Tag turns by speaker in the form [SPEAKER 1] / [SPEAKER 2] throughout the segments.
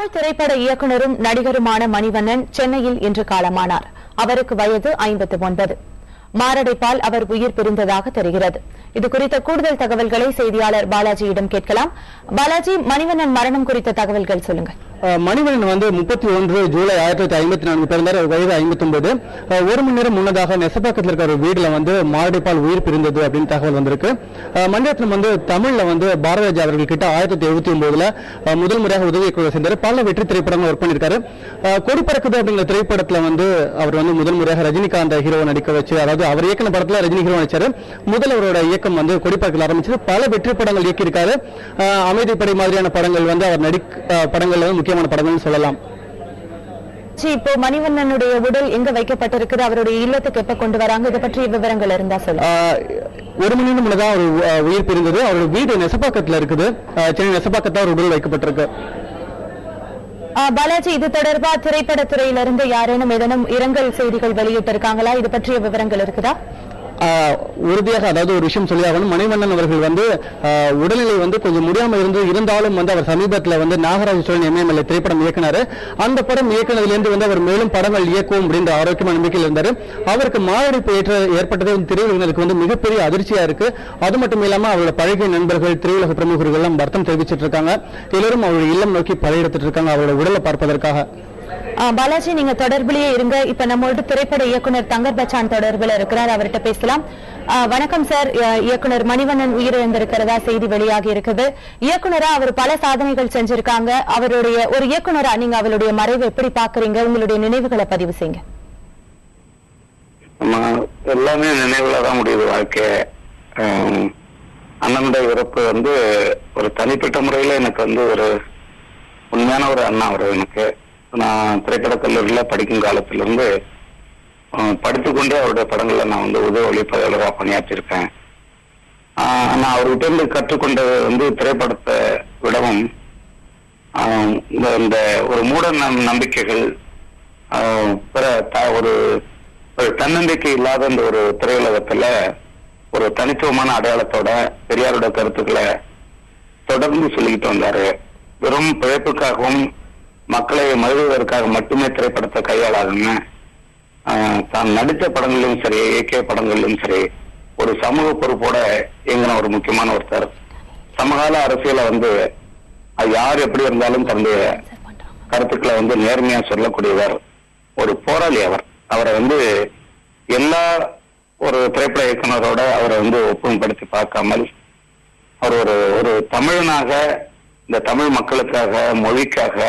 [SPEAKER 1] தமிழ் திரைப்பட இயக்குனரும் நடிகருமான மணிவண்ணன் சென்னையில் இன்று காலமானார். அவருக்கு வயது 59. மாரடைப்பால் அவர் உயிர் பிரிந்ததாக தெரிகிறது. இதுகுறித்த கூடுதல் தகவல்களை செய்தியாளர் பாலாஜியிடம் கேட்கலாம். பாலாஜி, மணிவண்ணன் மரணம் குறித்த தகவல்கள் சொல்லுங்கள்.
[SPEAKER 2] மணிவண்ணன் 31 ஜூலை 1954 பிறந்தார். வயது 59. ஒரு மணி நேரம் முன்னதாக நெசப்பாக்கத்தில் இருக்கிற ஒரு வீடுல மாரடைப்பால் உயிர் பிரிந்தது அப்படின்னு தகவல் வந்திருக்கு. மணிரத்னம் தமிழ்ல பாரதிராஜா அவர்கள் கிட்ட 1979 முதல் முறையாக உதவி இயக்குனர் சேர்ந்தார். பல வெற்றி திரைப்படங்கள் ஒர்க் பண்ணிருக்காரு. கொடி பறக்குது அப்படிங்கிற திரைப்படத்துல அவர் முதல் முறையாக ரஜினிகாந்த் ஹீரோ நடிக்க வச்சு, அதாவது அவர் இயக்கின படத்துல ரஜினி ஹீரோ நடிச்சாரு. முதல் அவரோட இயக்கம் கொடி பறக்கல ஆரம்பிச்சது. பல வெற்றி படங்கள் இயக்கியிருக்காரு. அமைதிப்படை மாதிரியான படங்கள் அவர் படங்கள் முக்கியமான படங்கள் சொல்லலாம்.
[SPEAKER 1] இப்போ மணிவண்ணனுடைய உடல் எங்க வைக்கப்பட்டிருக்கு, அவருடைய இல்லத்துக்கு எப்ப கொண்டு வராங்க, இதை பற்றிய விவரங்கள் இருந்தா சொல்லுங்க.
[SPEAKER 2] ஒரு மணி நேரம் முன்னதான் அவர் உயிர் பிரிந்தது. அவருடைய வீடு நெசப்பாக்கத்துல இருக்குது. சென்னை நெசப்பாக்கத்தில் அவர் உடல் வைக்கப்பட்டிருக்கு.
[SPEAKER 1] பாலாஜி, இது தொடர்பா திரைப்படத்துறையிலிருந்து யாரேனும் ஏதேனும் இரங்கல் செய்திகள் வெளியிட்டு இருக்காங்களா? இது பற்றிய விவரங்கள் இருக்குதா?
[SPEAKER 2] உறுதியாக, அதாவது ஒரு விஷயம் சொல்லியாகணும். மணிவண்ணன் அவர்கள் உடல்நிலை கொஞ்சம் முடியாம இருந்தாலும் அவர் சமீபத்தில் நாகராஜ சோழன் MMLA திரைப்படம் இயக்குனாரு. அந்த படம் இயக்குனதிலிருந்து அவர் மேலும் படங்கள் இயக்கும் அப்படின்ற ஆரோக்கியமான நம்பிக்கையில் இருந்தாரு. அவருக்கு மாரடைப்பு ஏற்பட்டது திரையுலகினருக்கு மிகப்பெரிய அதிர்ச்சியா இருக்கு. அது மட்டும் இல்லாம அவரோட பழகிய நண்பர்கள், திரையுலக பிரமுகர்கள் எல்லாம் வருத்தம் தெரிவிச்சிட்டு இருக்காங்க. எல்லோரும் அவருடைய இல்லம் நோக்கி படையெடுத்துட்டு இருக்காங்க அவரோட உடலை பார்ப்பதற்காக.
[SPEAKER 1] பாலாஜி, நீங்க தொடர்பிலேயே இருங்க. இப்ப நம்மளோட திரைப்பட இயக்குனர் தங்கர் பச்சான் தொடர்பில் இருக்கிறார், அவர்கிட்ட பேசலாம். வணக்கம் சார். இயக்குனர் மணிவண்ணன் உயிரிழந்திருக்கிறதா செய்தி வெளியாகி இருக்குது. இயக்குனரா அவர் பல சாதனைகள் செஞ்சிருக்காங்க. அவருடைய ஒரு இயக்குனரா நீங்க அவருடைய மறைவை எப்படி பாக்குறீங்க? உங்களுடைய நினைவுகளை பதிவு செய்யுங்க.
[SPEAKER 3] எல்லாமே நினைவுல தான் முடியுது வாழ்க்கை. அண்ணனுடைய இறப்பு ஒரு தனிப்பட்ட முறையில எனக்கு ஒரு உண்மையான ஒரு அண்ணா. அவர் எனக்கு நான் திரைப்பட கல்லூரியில படிக்கும் காலத்திலிருந்து படித்துக்கொண்டே அவருடைய படங்கள்ல நான் உதவி ஒளிப்பதிவாளராக பணியாற்றிருக்கேன். நான் அவர்கிட்ட இருந்து கற்றுக்கொண்டது திரைப்படத்தை விடவும் இந்த ஒரு மூட நம்பிக்கைகள், ஒரு தன்னம்பிக்கை இல்லாத இந்த ஒரு திரையுலகத்துல ஒரு தனித்துவமான அடையாளத்தோட பெரியாரோட கருத்துக்களை தொடர்ந்து சொல்லிக்கிட்டு வந்தாரு. வெறும் பிழைப்புக்காகவும் மக்களை மகிழ்வதற்காக மட்டுமே திரைப்படத்தை கையாளாதுன்னு தான் நடித்த படங்களிலும் சரி, இயக்கிய படங்களிலும் சரி, ஒரு சமூக பொறுப்போட இயங்கின ஒரு முக்கியமான ஒருத்தர். சமகால அரசியல அது யார் எப்படி இருந்தாலும் தன்னுடைய கருத்துக்களை நேர்மையா சொல்லக்கூடியவர், ஒரு போராளி. அவரை எல்லா ஒரு திரைப்பட இயக்குனரோட அவரை ஒப்புமைப்படுத்தி பார்க்காமல் அவர் ஒரு தமிழனாக, இந்த தமிழ் மக்களுக்காக, மொழிக்காக,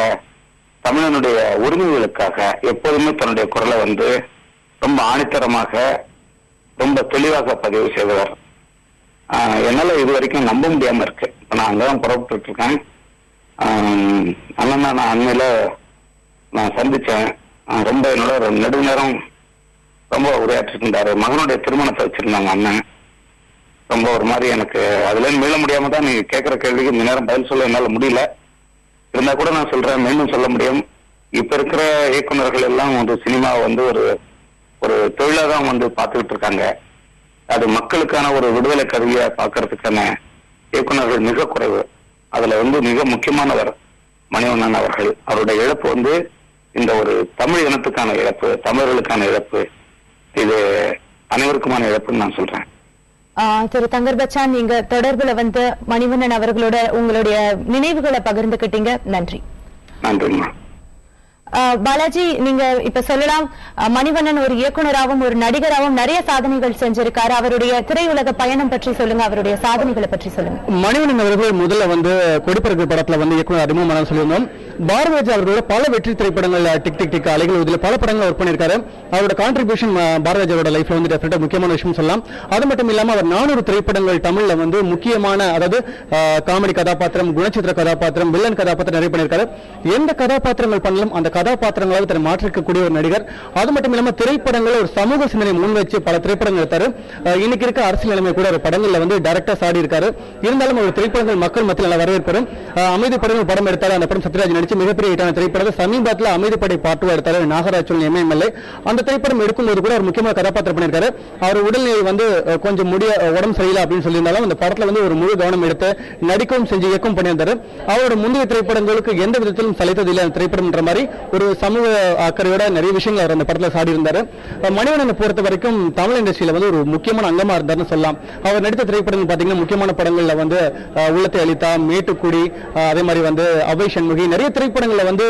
[SPEAKER 3] தமிழனுடைய உரிமைகளுக்காக எப்போதுமே தன்னுடைய குரலை ரொம்ப ஆணித்தரமாக, ரொம்ப தெளிவாக பதிவு செய்தவர். என்னால இது வரைக்கும் நம்ப முடியாம இருக்கு. நான் அங்கதான் புறப்பட்டு இருக்கேன். அண்ணன் நான் அண்மையில நான் சந்திச்சேன். ரொம்ப என்னோட நெடுநேரம் ரொம்ப உரையாற்றிருந்தாரு. மகனுடைய திருமணத்தை வச்சிருந்தாங்க அண்ணன். ரொம்ப ஒரு மாதிரி எனக்கு அதுல மீள முடியாம தான் நீங்க கேட்கிற கேள்விக்கு இந்த நேரம் பதில் சொல்ல என்னால முடியல. இருந்தா கூட நான் சொல்றேன், மீண்டும் சொல்ல முடியும். இப்ப இருக்கிற இயக்குநர்கள் எல்லாம் சினிமாவை ஒரு தொழிலா தான் பார்த்துக்கிட்டு இருக்காங்க. அது மக்களுக்கான ஒரு விடுதலை கருவியா பார்க்கறதுக்கான இயக்குநர்கள் மிக குறைவு. அதுல மிக முக்கியமானவர் மணிவண்ணன் அவர்கள். அவருடைய இழப்பு இந்த ஒரு தமிழ் இனத்துக்கான இழப்பு, தமிழர்களுக்கான இழப்பு, இது அனைவருக்குமான இழப்புன்னு நான் சொல்றேன்.
[SPEAKER 1] திரு தங்கர் பச்சான், நீங்க தொடர்புல மணிவண்ணன் அவர்களோட உங்களுடைய நினைவுகளை பகிர்ந்துகிட்டீங்க. நன்றி.
[SPEAKER 3] நன்றிம்மா.
[SPEAKER 1] பாலாஜி, நீங்க இப்ப சொல்லலாம், மணிவண்ணன் ஒரு இயக்குனராகவும் ஒரு நடிகராகவும் நிறைய சாதனைகள் செஞ்சிருக்காரு. அவருடைய திரையுலக பயணம் பற்றி சொல்லுங்க, அவருடைய சாதனைகளை பற்றி சொல்லுங்க.
[SPEAKER 2] மணிவண்ணன் அவர்கள் முதல்ல கொடிப்பறக்கு படத்துல இயக்குனர் அறிமுகமான சொல்லியிருந்தோம். பாரதிராஜா அவர்களோட பல வெற்றி திரைப்படங்கள், டிக் டிக் டிக், அலைகள், இதுல பல படங்கள் ஒர்க் பண்ணிருக்காரு. அவரோட கான்ட்ரிபியூஷன் பாரதிராஜாவோட லைஃப்ல டெஃபினட்டா முக்கியமான விஷயம் சொல்லலாம். அது மட்டும் இல்லாம அவர் 400 திரைப்படங்கள் தமிழ்ல முக்கியமான, அதாவது காமெடி கதாபாத்திரம், குணச்சித்திர கதாபாத்திரம், வில்லன் கதாபாத்திரம் நிறைய பண்ணிருக்காரு. எந்த கதாபாத்திரங்கள் பண்ணலாம் அந்த கதாபாத்திரங்களாக தன்னை மாற்றிக்கக்கூடிய ஒரு நடிகர். அது மட்டும் இல்லாம திரைப்படங்கள் ஒரு சமூக சிந்தனை முன் வச்சு பல திரைப்படங்கள் எடுத்தாரு. இன்னைக்கு இருக்க அரசியல் நிலைமை கூட ஒரு படங்கள்ல டைரக்டா சாடி இருக்காரு. இருந்தாலும் ஒரு திரைப்படங்கள் மக்கள் மத்தியில் நல்ல வரவேற்பு. அமைதி படங்கள் படம் எடுத்தாரு. அந்த படம் சத்யராஜ் நடிச்ச மிகப்பெரிய ஹிட்டான திரைப்படத்தை சமீபத்தில் அமைதிப்படை பாட்டு எடுத்தாரு நாகராஜ் எம்எல்ஏ. அந்த திரைப்படம் எடுக்கும்போது கூட ஒரு முக்கியமான கதாபாத்திரம் பண்ணியிருக்காரு. அவர் உடல்நிலை வந்து கொஞ்சம் உடம்பு சரியில்லை அப்படின்னு சொல்லியிருந்தாலும் அந்த படத்துல வந்து ஒரு முழு கவனம் எடுத்து நடிக்கவும் செஞ்சு இயக்கம் பண்ணியிருந்தாரு. அவரோட முந்தைய திரைப்படங்களுக்கு எந்த விதத்திலும் சளைத்ததில்லை அந்த திரைப்படம்ன்ற மாதிரி ஒரு சமூக அக்கறையோட நிறைய விஷயங்கள் அவர் அந்த படத்துல சாடி இருந்தாரு. மணிவண்ணனை பொறுத்த வரைக்கும் தமிழ் இண்டஸ்ட்ரியில வந்து ஒரு முக்கியமான அங்கமா இருந்தாருன்னு சொல்லலாம். அவர் நடித்த திரைப்படங்கள் பாத்தீங்கன்னா முக்கியமான படங்கள்ல வந்து உள்ளத்தை அளித்தா, மேட்டுக்குடி, அதே மாதிரி வந்து அவை சண்முகி, நிறைய திரைப்படங்கள்ல வந்து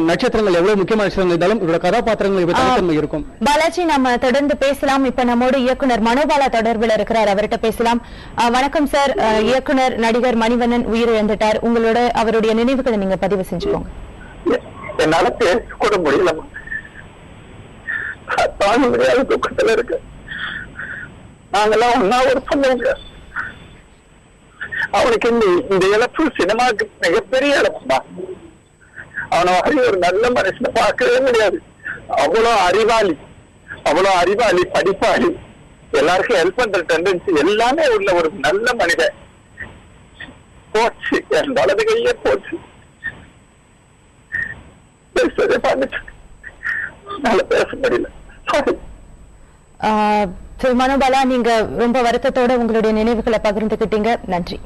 [SPEAKER 2] நட்சத்திரங்கள் எவ்வளவு முக்கியமான நட்சத்திரங்கள் இருந்தாலும் இவரோட கதாபாத்திரங்கள் தனித்தன்மை இருக்கும்.
[SPEAKER 1] பாலாஜி, நம்ம தொடர்ந்து பேசலாம். இப்ப நம்மோட இயக்குனர் மனோபாலா தொடர்பில் இருக்கிறார், அவர்கிட்ட பேசலாம். வணக்கம் சார். இயக்குனர் நடிகர் மணிவண்ணன் உயிரிழந்துட்டார். உங்களோட அவருடைய நினைவுகளை நீங்க பதிவு செஞ்சுக்கோங்க.
[SPEAKER 3] என்னால பேச கூட முடியல, தாங்க முடியாத துக்கத்துல இருக்கு. நாங்கெல்லாம் ஒன்னா ஒரு சொன்னவங்க. அவனுக்கு இந்த இழப்பு சினிமாவுக்கு மிகப்பெரிய இழப்புமா. அவனை மாதிரி ஒரு நல்ல மனுஷனை பார்க்கவே முடியாது. அவ்வளவு அறிவாளி, படிப்பாளி, எல்லாருக்கும் ஹெல்ப் பண்ற டெண்டன்சி எல்லாமே உள்ள ஒரு நல்ல மனிதன் போச்சு. என் வலது கையே போச்சு. பேச முடியல.
[SPEAKER 1] மனோபாலா, நீங்க ரொம்ப வருத்தத்தோட உங்களுடைய நினைவுகளை பகிர்ந்துகிட்டீங்க. நன்றி.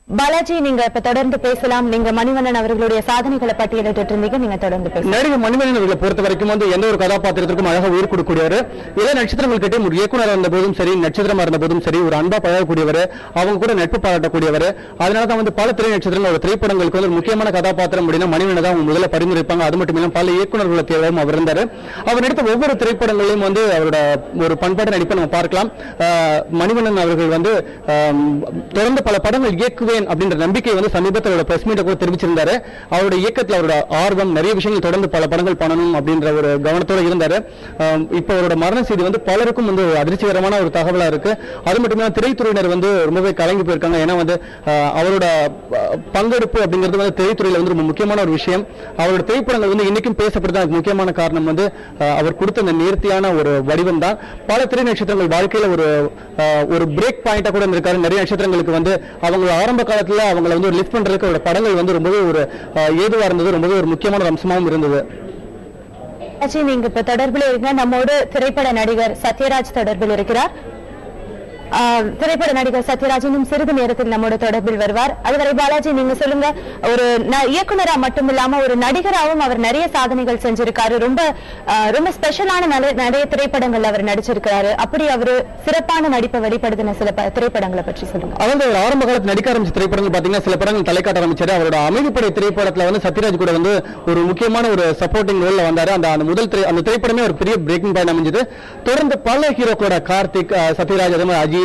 [SPEAKER 1] பாலாஜி, நீங்க இப்ப தொடர்ந்து பேசலாம். நீங்க மணிவண்ணன் அவர்களுடைய சாதனைகளை பட்டியலிட்டு இருந்தீங்க, நீங்க தொடர்ந்து பேசலாம்.
[SPEAKER 2] நடிகர் மணிவண்ணன் அவர்களை பொறுத்த வரைக்கும் வந்து எந்த ஒரு கதாபாத்திரத்திற்கும் அழகாக உயிர் கொடுக்கக்கூடியவர். எல்லா நட்சத்திரங்கள் கிட்டே ஒரு இயக்குனர் இருந்த போதும் சரி, நட்சத்திரமா இருந்த போதும் சரி, ஒரு அன்பா பழகக்கூடியவர், அவங்க கூட நட்பு பாராட்டக்கூடியவர். அதனாலதான் வந்து பல திரை நட்சத்திரங்கள் ஒரு திரைப்படங்களுக்கு வந்து ஒரு முக்கியமான கதாபாத்திரம் அப்படின்னா மணிவண்ணன் தான் அவங்க முதல்ல பரிந்துரைப்பாங்க. அது மட்டும் இல்லாமல் பல இயக்குநர்களை தேவையும் அவர் இருந்தார். அவர் நடித்த ஒவ்வொரு திரைப்படங்களையும் வந்து அவரோட ஒரு பண்பாட்டு நடிப்பை நம்ம பார்க்கலாம். மணிவண்ணன் அவர்கள் வந்து தொடர்ந்து பல படங்கள் இயக்குவேன் அப்படின்ற நம்பிக்கை வந்து சமீபத்தில் பிரஸ் மீட்டை கூட தெரிவிச்சிருந்தாரு. அவருடைய இயக்கத்தில் அவரோட ஆர்வம், நிறைய விஷயங்கள் தொடர்ந்து பல படங்கள் பண்ணணும் அப்படின்ற ஒரு கவனத்தோட இருந்தாரு. இப்ப அவரோட மரண செய்தி வந்து பலருக்கும் வந்து அதிர்ச்சிகரமான ஒரு தகவலா இருக்கு. அது மட்டும் இல்லாமல் திரைத்துறையினர் வந்து ரொம்பவே கலங்கி போயிருக்காங்க. ஏன்னா வந்து அவரோட பங்கெடுப்பு அப்படிங்கிறது வந்து திரைத்துறையில வந்து ரொம்ப முக்கியமான ஒரு விஷயம். அவரோட திரைப்படங்கள் வந்து இன்னைக்கும் பேசப்படுறது முக்கியமான காரணம் வந்து அவர் கொடுத்த அந்த நேர்த்தியான ஒரு வடிவம் தான். பல திரை நட்சத்திரங்கள் வாழ்க்கையில ஒரு பிரேக் பாயிண்டா கூட இருந்திருக்காரு. நிறைய நட்சத்திரங்களுக்கு வந்து அவங்க ஆரம்ப காலத்துல அவங்களை வந்து லிஃப்ட் பண்றதுக்கு அவரோட படங்கள் வந்து ரொம்பவே ஒரு ஏதுவா இருந்தது, ரொம்பவே ஒரு முக்கியமான அம்சமாகவும் இருந்தது.
[SPEAKER 1] நீங்க இப்ப தொடர்பில் இருக்க நம்மோடு திரைப்பட நடிகர் சத்யராஜ் தொடர்பில் இருக்கிறார். திரைப்பட நடிகர் சத்யராஜ் இன்னும் சிறிது நேரத்தில் நம்மோட தொடர்பில் வருவார். அதுவரை பாலாஜி, நீங்க சொல்லுங்க, ஒரு இயக்குனரா மட்டும் இல்லாம ஒரு நடிகராகவும் அவர் நிறைய சாதனைகள் செஞ்சிருக்காரு. ரொம்ப ஸ்பெஷலான நிறைய திரைப்படங்கள் அவர் நடிச்சிருக்காரு. அப்படி அவரு சிறப்பான நடிப்பை வெளிப்படுத்தின சில திரைப்படங்களை பற்றி சொல்லுங்க.
[SPEAKER 2] அவங்க ஆரம்ப காலத்தில் நடிக்க ஆரம்பிச்ச திரைப்படங்கள் பாத்தீங்கன்னா சில படங்கள் தலைக்காட்ட ஆரம்பிச்சாரு. அவரோட அமைதிப்படை திரைப்படத்துல வந்து சத்யராஜ் கூட வந்து ஒரு முக்கியமான ஒரு சப்போர்ட்டிங் ரோல்ல வந்தாரு. அந்த முதல் அந்த திரைப்படமே ஒரு பெரிய பிரேக்கிங் பாயிண்ட் அமைஞ்சது. தொடர்ந்து பல ஹீரோக்களோட கார்த்திக், சத்யராஜ், அதே மாதிரி அஜித்,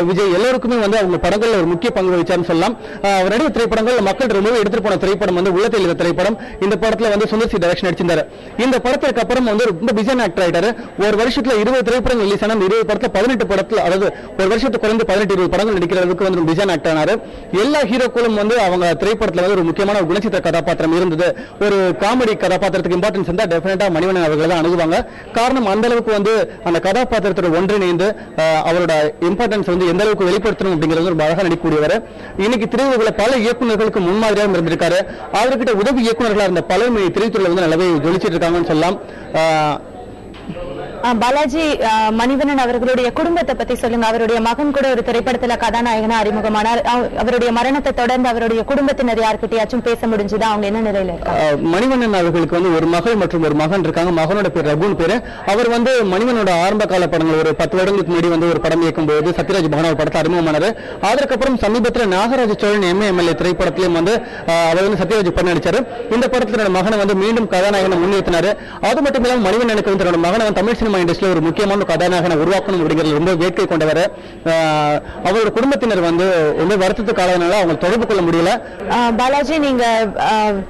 [SPEAKER 2] விஜய் எல்லோருக்குமே வந்து அவங்க படங்கள்ல ஒரு முக்கிய பங்கு வச்சாருன்னு சொல்லலாம். அவர் நடிகை திரைப்படங்கள் மக்கள் ரொம்பவே எடுத்துட்டு போன திரைப்படம் வந்து உள்ளத்தில் இருந்த திரைப்படம். இந்த படத்துல வந்து சுந்தர் சி டைரக்ஷன் நடிச்சிருந்தாரு. இந்த படத்திற்கு அப்புறம் வந்து ரொம்ப பிஸியான ஆக்டர் ஆயிட்டாரு. ஒரு வருஷத்துல 20 திரைப்படங்கள் ரிலீஸ் ஆனா 20 படத்துல 18 படத்துல, அதாவது ஒரு வருஷத்துக்கு குறைந்து 18-20 படங்கள் நடிக்கிறதுக்கு வந்து பிஸியான ஆக்டர் ஆனாரு. எல்லா ஹீரோக்களும் வந்து அவங்க திரைப்படத்துல வந்து ஒரு முக்கியமான ஒரு குணச்சித்திர கதாபாத்திரம் இருந்தது. ஒரு காமெடி கதாபாத்திரத்துக்கு இம்பார்ட்டன்ஸ் இருந்தா டெஃபினட்டா மணிவண்ணன் அவர்கள் தான் அணுகுவாங்க. காரணம் அந்த அளவுக்கு வந்து அந்த கதாபாத்திரத்தோட ஒன்றிணைந்து அவரோட இம்பார்ட்டன்ஸ் வந்து எந்த அளவுக்கு வெளிப்படுத்தணும் அப்படிங்கிறது ஒரு அழகா நடிக்கக்கூடியவர். இன்னைக்கு திரையுலகில் பல இயக்குநர்களுக்கு முன்மாதிரியாக இருந்திருக்காரு. அவர்கிட்ட உதவி இயக்குநர்களா இருந்த பலருமே திரைத்துறையில வந்து நல்லாவே ஜொலிச்சிட்டு இருக்காங்கன்னு சொல்லலாம்.
[SPEAKER 1] பாலாஜி, மணிவண்ணன் அவர்களுடைய குடும்பத்தை பத்தி சொல்லுங்க. அவருடைய மகன் கூட ஒரு திரைப்படத்துல கதாநாயகனா அறிமுகமானார். அவருடைய மரணத்தை தொடர்ந்து அவருடைய குடும்பத்தினர் யார்கிட்டயாச்சும் பேச முடிஞ்சதா? அவங்க என்ன நிலையில இருக்காங்க?
[SPEAKER 2] மணிவண்ணன் அவர்களுக்கு வந்து ஒரு மகள் மற்றும் ஒரு மகன் இருக்காங்க. மகனோட பேர் ரகுன் பேரு. அவர் வந்து மணிவண்ணனோட ஆரம்ப கால படங்கள் ஒரு 10 வருடங்களுக்கு முன்னாடி வந்து ஒரு படம் இயக்கும் போது சத்யராஜ் மகன் படத்தை அறிமுகமானாரு. அதற்கப்புறம் சமீபத்தில் நாகராஜ சோழன் எம்எல்ஏ திரைப்படத்திலும் வந்து அவர் வந்து சத்யராஜ் படம் நடிச்சாரு. இந்த படத்துல மகனை வந்து மீண்டும் கதாநாயகனை முன்னிறுத்தினாரு. அது மட்டும் இல்லாமல் மணிவண்ணனுக்கு வந்து தன்னோட மகனை தமிழ் சினிமா இண்டஸ்ட்ரியில ஒரு முக்கியமான கதாநாயகனை உருவாக்கணும் அப்படிங்கிறது ரொம்ப வேட்கை கொண்டவர். அவரோட குடும்பத்தினர் வந்து ரொம்ப வருத்தத்துக்கு ஆளாதனால அவங்க தொடர்பு கொள்ள முடியல.
[SPEAKER 1] பாலாஜி, நீங்க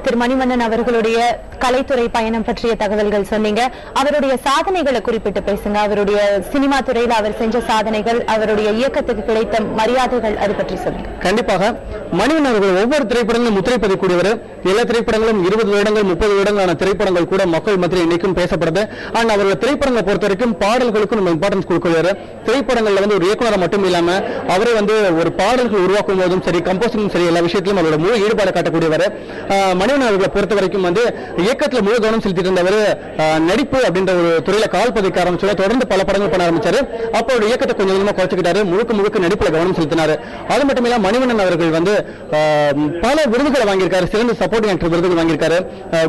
[SPEAKER 1] திரு மணிவண்ணன் அவர்களுடைய கலைத்துறை பயணம் பற்றிய தகவல்கள் சொன்னீங்க. அவருடைய சாதனைகளை குறிப்பிட்டு பேசுங்க. அவருடைய சினிமா துறையில் அவர் செஞ்ச சாதனைகள், அவருடைய இயக்கத்துக்கு கிடைத்த மரியாதைகள், அது பற்றி சொல்லுங்க.
[SPEAKER 2] கண்டிப்பாக மணிவண்ணன் அவர்கள் ஒவ்வொரு திரைப்படங்களும் முத்திரை பதிக்கூடியவர். எல்லா திரைப்படங்களும் 20 வருடங்கள் 30 வருடங்களான திரைப்படங்கள் கூட மக்கள் மத்தியில் இன்னைக்கும் பேசப்படுது. ஆனால் அவர்கள் திரைப்படங்களை பொறுத்த வரைக்கும் பாடல்களுக்கும் நம்ம இம்பார்ட்டன்ஸ் கொடுக்கிறாரு. திரைப்படங்கள்ல வந்து ஒரு இயக்குனரை மட்டும் இல்லாம அவரே வந்து ஒரு பாடல்கள் உருவாக்கும் போதும் சரி, கம்போசிங்கும் சரி, எல்லா விஷயத்திலும் அவரோட முழு ஈடுபாடு காட்டக்கூடியவர். மணிவண்ணன் அவர்களை பொறுத்த வரைக்கும் வந்து இயக்கத்தில் முழு கவனம் செலுத்திட்டு இருந்தவர். நடிப்பு அப்படின்ற ஒரு துறையில கால் பதிக்க ஆரம்பிச்சாரு. தொடர்ந்து பல படங்கள் பண்ண ஆரம்பிச்சாரு. அப்போ ஒரு இயக்கத்தை கொஞ்சம் கொஞ்சமா குறைச்சிக்கிட்டாரு. முழுக்க நடிப்புல கவனம் செலுத்தினாரு. அது மட்டும் இல்ல மணிவண்ணன் அவர்கள் வந்து பல விருதுகளை வாங்கியிருக்காரு. சிறந்த சப்போர்ட்டிங் ஆக்டர் விருதுகள் வாங்கியிருக்காரு,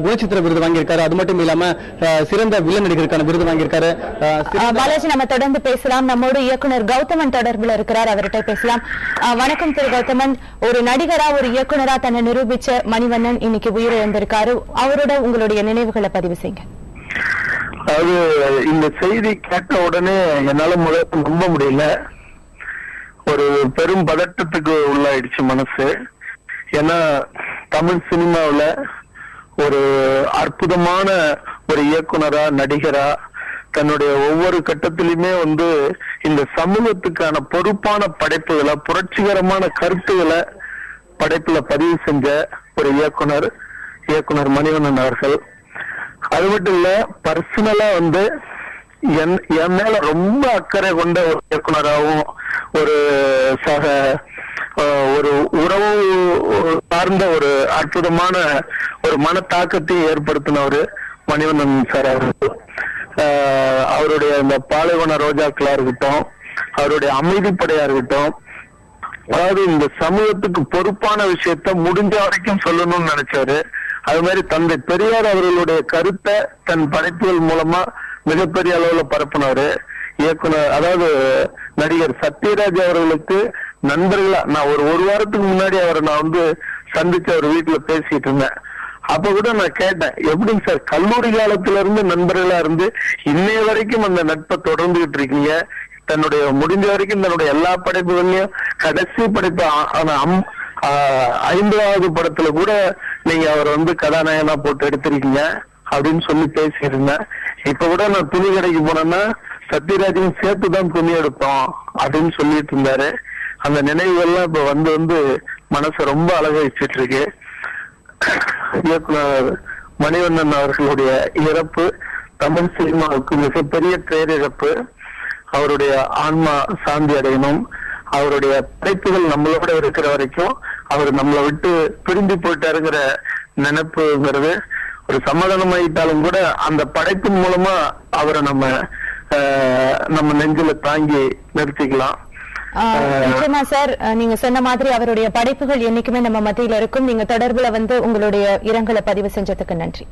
[SPEAKER 2] குணச்சித்திர விருது வாங்கியிருக்காரு. அது மட்டும் இல்லாம சிறந்த வில்லன் நடிகருக்கான விருது வாங்கியிருக்காரு.
[SPEAKER 1] பாலாஜி, நம்ம தொடர்ந்து பேசலாம். நம்மோடு இயக்குனர் கௌதமன் தொடர்பில் இருக்கிறார், அவர்கிட்ட பேசலாம். வணக்கம் திரு கௌதமன். ஒரு நடிகரா ஒரு இயக்குனரா தன்னை நிரூபிச்ச மணிவண்ணன் இன்னைக்கு உயிரிழந்திருக்காரு. அவரோட உங்களுடைய நினைவுகளை பதிவு செய்யுங்க.
[SPEAKER 4] அது இந்த செய்தி கேட்ட உடனே என்னால நம்ப முடியல. ஒரு பெரும் பதட்டத்துக்கு உள்ளாயிடுச்சு மனசு. ஏன்னா தமிழ் சினிமாவில் ஒரு அற்புதமான ஒரு இயக்குனரா, நடிகரா, தன்னுடைய ஒவ்வொரு கட்டத்திலுமே வந்து இந்த சமூகத்துக்கான பொறுப்பான படைப்புகளை, புரட்சிகரமான கருத்துக்களை படைப்புல பதிவு செஞ்ச ஒரு இயக்குனர் மணிவண்ணன் அவர்கள். அது மட்டும் இல்ல, பர்சனலா வந்து என் மேல ரொம்ப அக்கறை கொண்ட ஒரு இயக்குனராகவும், ஒரு ஒரு உறவு சார்ந்த ஒரு அற்புதமான ஒரு மன தாக்கத்தை ஏற்படுத்தினவர் மணிவண்ணன் சார் அவர்கள். அவருடைய இந்த பாலைவன ரோஜாக்களா இருக்கட்டும், அவருடைய அமைதிப்படையா இருக்கட்டும், அதாவது இந்த சமூகத்துக்கு பொறுப்பான விஷயத்த முடிஞ்ச வரைக்கும் சொல்லணும்னு நினைச்சாரு. அது மாதிரி தந்தை பெரியார் அவர்களுடைய கருத்தை தன் படைப்புகள் மூலமா மிகப்பெரிய அளவுல பரப்புனாரு. இயக்குனர், அதாவது நடிகர் சத்யராஜ் அவர்களுக்கு நண்பர்களா, நான் ஒரு வாரத்துக்கு முன்னாடி அவரை நான் வந்து சந்திச்சு அவர் வீட்டுல பேசிட்டு இருந்தேன். அப்ப கூட நான் கேட்டேன், எப்படிங்க சார் கல்லூரி காலத்துல இருந்து நண்பர்களா இருந்து இன்னைய வரைக்கும் அந்த நட்பை தொடர்ந்துகிட்டு இருக்கீங்க? தன்னுடைய முடிஞ்ச வரைக்கும் தன்னுடைய எல்லா படைப்புகளையும் கடைசி படைப்பு 50வது படத்துல கூட நீங்க அவரை வந்து கதாநாயகனா போட்டு எடுத்திருக்கீங்க அப்படின்னு சொல்லி பேசியிருந்தேன். இப்ப கூட நான் துணி கடைக்கு போனேன்னா சத்யராஜையும் சேர்த்துதான் துணி எடுத்தோம் அப்படின்னு சொல்லிட்டு இருந்தாரு. அந்த நினைவுகள்லாம் இப்ப வந்து மனசை ரொம்ப அழகாயிச்சிட்டு இருக்கு. இயக்குனர் மணிவண்ணன் அவர்களுடைய இறப்பு தமிழ் சினிமாவுக்கு மிகப்பெரிய பேரிழப்பு. அவருடைய ஆன்மா சாந்தி அடையணும். அவருடைய படைப்புகள் நம்மளோட இருக்கிற வரைக்கும் அவர் நம்மளை விட்டு பிரிஞ்சு போயிட்டாருங்கிற நினைப்புங்கிறது ஒரு சமாதானமாயிட்டாலும் கூட அந்த படைப்பின் மூலமா அவரை நம்ம நெஞ்சில தாங்கி நிறுத்திக்கலாம்.
[SPEAKER 1] நிச்சயமா சார், நீங்க சொன்ன மாதிரி அவருடைய படைப்புகள் என்னைக்குமே நம்ம மத்தியில இருக்கும். நீங்க தொடர்புல வந்து உங்களுடைய இரங்கலை பதிவு செஞ்சதுக்கு நன்றி.